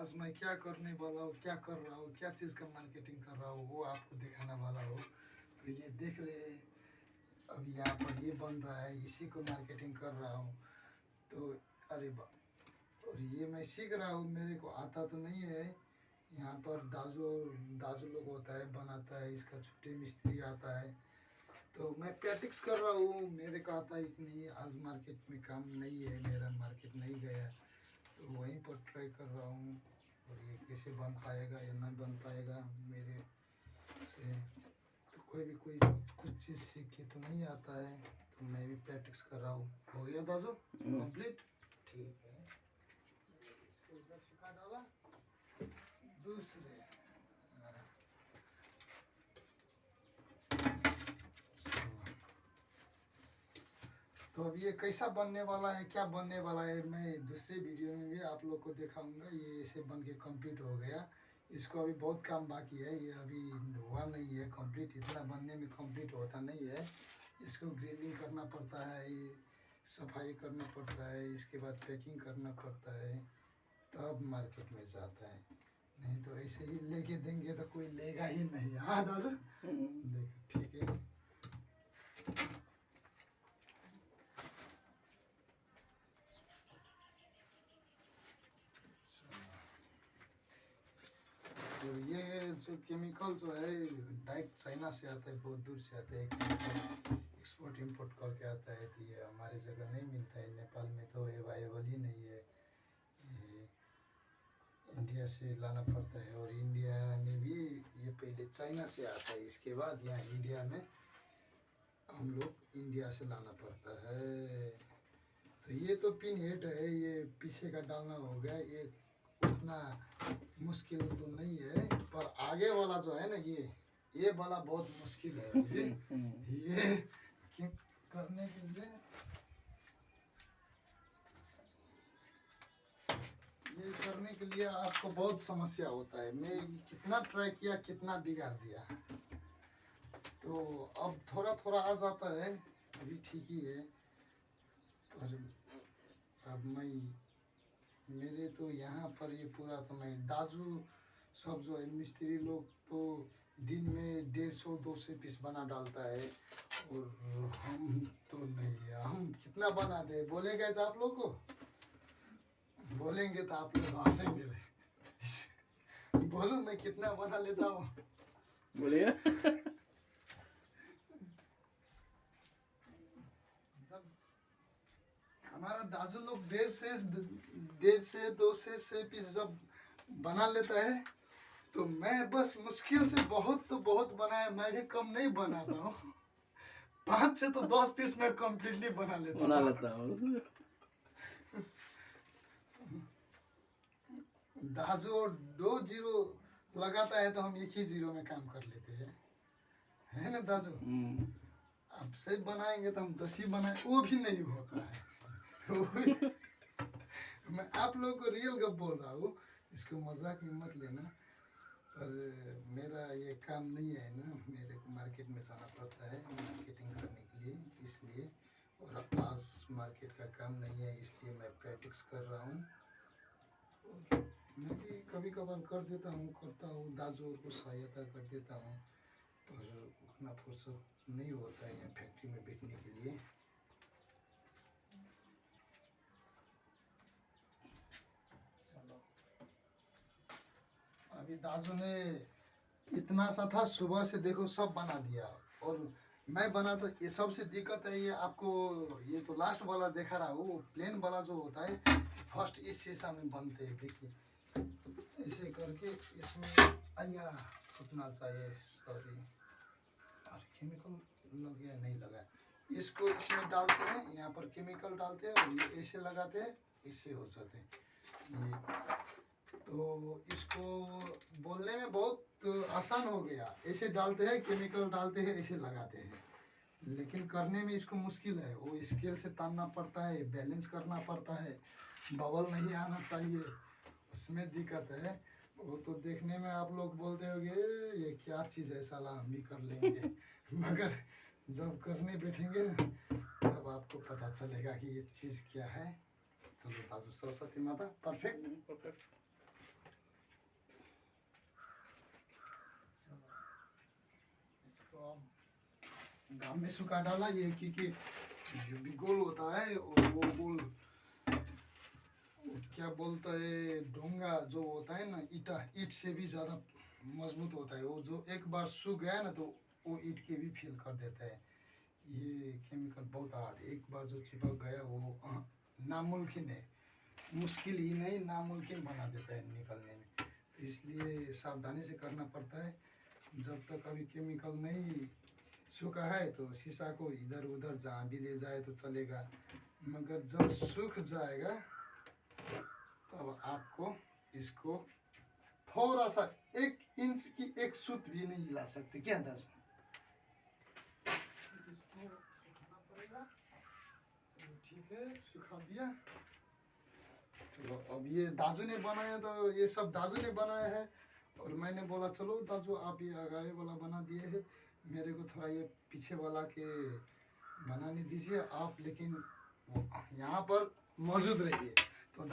आज मैं क्या करने वाला हूँ, क्या कर रहा हूँ, क्या चीज़ का मार्केटिंग कर रहा हूँ, वो आपको दिखाने वाला हूँ। तो ये देख रहे हैं, अब यहाँ पर ये बन रहा है, इसी को मार्केटिंग कर रहा हूँ। तो अरे बा, और ये मैं सीख रहा हूँ, मेरे को आता तो नहीं है। यहाँ पर दाजू दाजू लोग होता है, बनाता है, इसका छोटे मिस्त्री आता है। तो मैं प्रैक्टिस कर रहा हूँ, मेरे को आता ही नहीं। आज मार्केट में काम नहीं है, मेरा मार्केट नहीं गया, तो वहीं पर ट्राई कर रहा हूँ। और ये कैसे बन पाएगा या नहीं बन पाएगा मेरे से, तो कोई कुछ चीज़ सीख के तो नहीं आता है, तो मैं भी प्रैक्टिस कर रहा हूँ। हो गया दाजू कंप्लीट? ठीक है, इसको इधर सुखा डाला। दूसरे तो अब ये कैसा बनने वाला है, क्या बनने वाला है, मैं दूसरे वीडियो में भी आप लोग को दिखाऊंगा। ये ऐसे बन के कंप्लीट हो गया। इसको अभी बहुत काम बाकी है, ये अभी हुआ नहीं है कंप्लीट, इतना बनने में कंप्लीट होता नहीं है। इसको ग्रेडिंग करना पड़ता है, ये सफाई करना पड़ता है, इसके बाद पैकिंग करना पड़ता है, तब मार्केट में जाता है। नहीं तो ऐसे ही लेके देंगे तो कोई लेगा ही नहीं। हाँ दादा, देखो ठीक है। तो ये जो केमिकल जो है डायरेक्ट चाइना से आता है, बहुत दूर से आता है केमिकल, एक्सपोर्ट इंपोर्ट करके आता है। तो ये हमारे जगह नहीं मिलता है, नेपाल में तो अवेलेबल ही नहीं है। ये इंडिया से लाना पड़ता है, और इंडिया में भी ये पहले चाइना से आता है, इसके बाद यहाँ इंडिया में हम लोग इंडिया से लाना पड़ता है। तो ये तो पिन हेड है, ये पीछे का डालना हो गया। ये उतना मुश्किल तो नहीं है, पर आगे वाला जो है ना, ये वाला बहुत मुश्किल है मुझे। ये करने के लिए, ये करने के लिए आपको बहुत समस्या होता है। मैं कितना ट्राई किया, कितना बिगाड़ दिया। तो अब थोड़ा थोड़ा आ जाता है, अभी ठीक ही है। पर अब मेरे तो यहाँ पर ये पूरा, तो मैं दाजू सब जो है मिस्त्री लोग तो दिन में 150-200 पीस बना डालता है, और हम तो नहीं है। हम कितना बना दे, बोलेगा आप लोग को, बोलेंगे तो आप लोग हंसेंगे। बोलूं मैं कितना बना लेता हूँ, बोलिए। हमारा दाजू लोग 150-200 पीस जब बना लेता है, तो मैं बस मुश्किल से बहुत तो बहुत बनाया, मैं भी कम नहीं बनाता हूँ। 5 से तो 10 पीस में कम्प्लीटली बना लेता हूँ। दाजू और 2 जीरो लगाता है, तो हम एक ही जीरो में काम कर लेते हैं, है ना दाजू? अब से बनाएंगे तो हम 10 ही बनाए, वो भी नहीं होता है। मैं आप लोगों को रियल गप बोल रहा हूँ, इसको मजाक में मत लेना। पर मेरा ये काम नहीं है ना, मेरे को मार्केट में जाना पड़ता है मार्केटिंग करने के लिए, इसलिए। और आज मार्केट का काम नहीं है, इसलिए मैं प्रैक्टिस कर रहा हूँ। मैं भी कभी कभार कर देता हूँ, करता हूँ, दाजू को सहायता कर देता हूँ, पर उतना फुर्सत नहीं होता है यहाँ फैक्ट्री में बैठने के लिए। अभी दाजू ने इतना सा था, सुबह से देखो सब बना दिया, और मैं बना तो ये सबसे दिक्कत है। ये आपको ये तो लास्ट वाला देखा रहा हूँ, प्लेन वाला जो होता है फर्स्ट इस शीशा में बनते हैं। देखिए ऐसे करके इसमें आया उतना चाहिए, सॉरी, और केमिकल लग गया, नहीं लगा। इसको इसमें डालते हैं, यहाँ पर केमिकल डालते हैं, और ये ऐसे लगाते हैं, इससे हो जाते हैं ये। तो इसको बोलने में बहुत आसान हो गया, ऐसे डालते हैं, केमिकल डालते हैं, ऐसे लगाते हैं, लेकिन करने में इसको मुश्किल है। वो स्केल से तानना पड़ता है, बैलेंस करना पड़ता है, बबल नहीं आना चाहिए, उसमें दिक्कत है। वो तो देखने में आप लोग बोलते होंगे ये क्या चीज़ है साला, हम भी कर लेंगे। मगर जब करने बैठेंगे ना, तब आपको पता चलेगा कि ये चीज़ क्या है। चलो दाजू, सरस्वती माता परफेक्ट। घाम में सुखा डाला ये, क्योंकि जो भी गोल होता है और वो गोल क्या बोलता है, डोंगा जो होता है ना, ईटा, ईट से भी ज़्यादा मजबूत होता है वो। जो एक बार सूख गया ना तो वो ईट के भी फेल कर देता है। ये केमिकल बहुत हार्ड, एक बार जो चिपक गया वो नामुमकिन है, मुश्किल ही नहीं नामुमकिन बना देता है निकलने में। तो इसलिए सावधानी से करना पड़ता है। जब तक अभी केमिकल नहीं सूखा है तो शीशा को इधर उधर जहाँ भी ले जाए तो चलेगा, मगर जब सूख जाएगा तब आपको इसको थोड़ा सा 1 इंच की एक सूत भी नहीं हिला सकते। क्या दाजू, इसको सुखाना पड़ेगा। चलो ठीक है, सुखा दिया। चलो अब ये दाजू ने बनाया, तो ये सब दाजू ने बनाया है और मैंने बोला चलो दाजू आप ये आगे वाला बना दिए है, मेरे को थोड़ा ये पीछे वाला के बनाने दीजिए आप, लेकिन यहाँ पर मौजूद रहिए। तो